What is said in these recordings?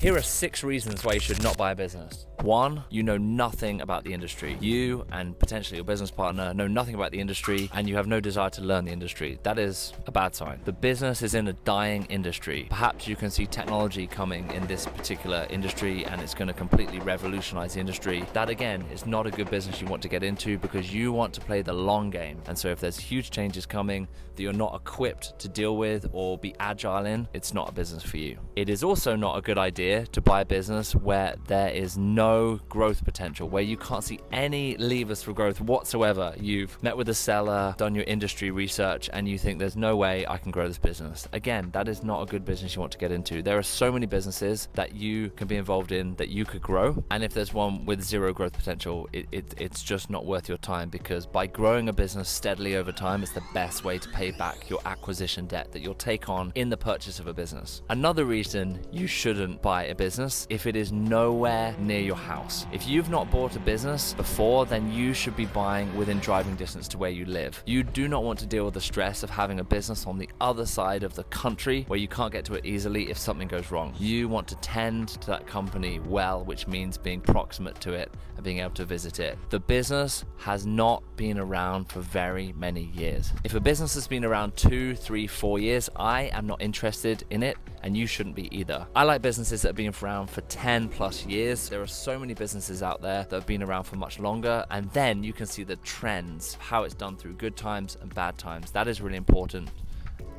Here are 6 reasons why you should not buy a business. 1, you know nothing about the industry. You and potentially your business partner know nothing about the industry and you have no desire to learn the industry. That is a bad sign. The business is in a dying industry. Perhaps you can see technology coming in this particular industry and it's going to completely revolutionize the industry. That again is not a good business you want to get into because you want to play the long game. And so if there's huge changes coming that you're not equipped to deal with or be agile in, it's not a business for you. It is also not a good idea to buy a business where there is no growth potential, where you can't see any levers for growth whatsoever. You've met with a seller, done your industry research, and you think there's no way I can grow this business. Again, that is not a good business you want to get into. There are so many businesses that you can be involved in that you could grow, and if there's one with zero growth potential, it's just not worth your time, because by growing a business steadily over time, it's the best way to pay back your acquisition debt that you'll take on in the purchase of a business. Another reason you shouldn't buy a business if it is nowhere near your house. If you've not bought a business before, then you should be buying within driving distance to where you live. You do not want to deal with the stress of having a business on the other side of the country where you can't get to it easily if something goes wrong. You want to tend to that company well, which means being proximate to it and being able to visit it. The business has not been around for very many years. If a business has been around 2, 3, 4 years, I am not interested in it, and you shouldn't be either. I like businesses that have been around for 10 plus years. There are so many businesses out there that have been around for much longer, and then you can see the trends, how it's done through good times and bad times. That is really important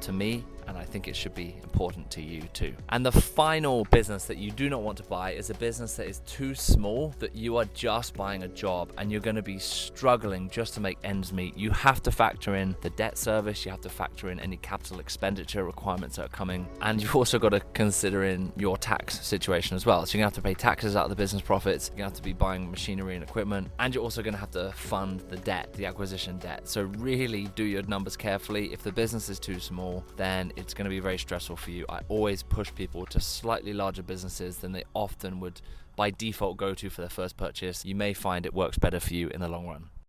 to me, and I think it should be important to you too. And the final business that you do not want to buy is a business that is too small, that you are just buying a job and you're going to be struggling just to make ends meet. You have to factor in the debt service, you have to factor in any capital expenditure requirements that are coming, and you've also got to consider in your tax situation as well. So you're going to have to pay taxes out of the business profits, you're going to have to be buying machinery and equipment, and you're also going to have to fund the debt, the acquisition debt. So really do your numbers carefully. If the business is too small, then it's going to be very stressful for you. I always push people to slightly larger businesses than they often would by default go to for their first purchase. You may find it works better for you in the long run.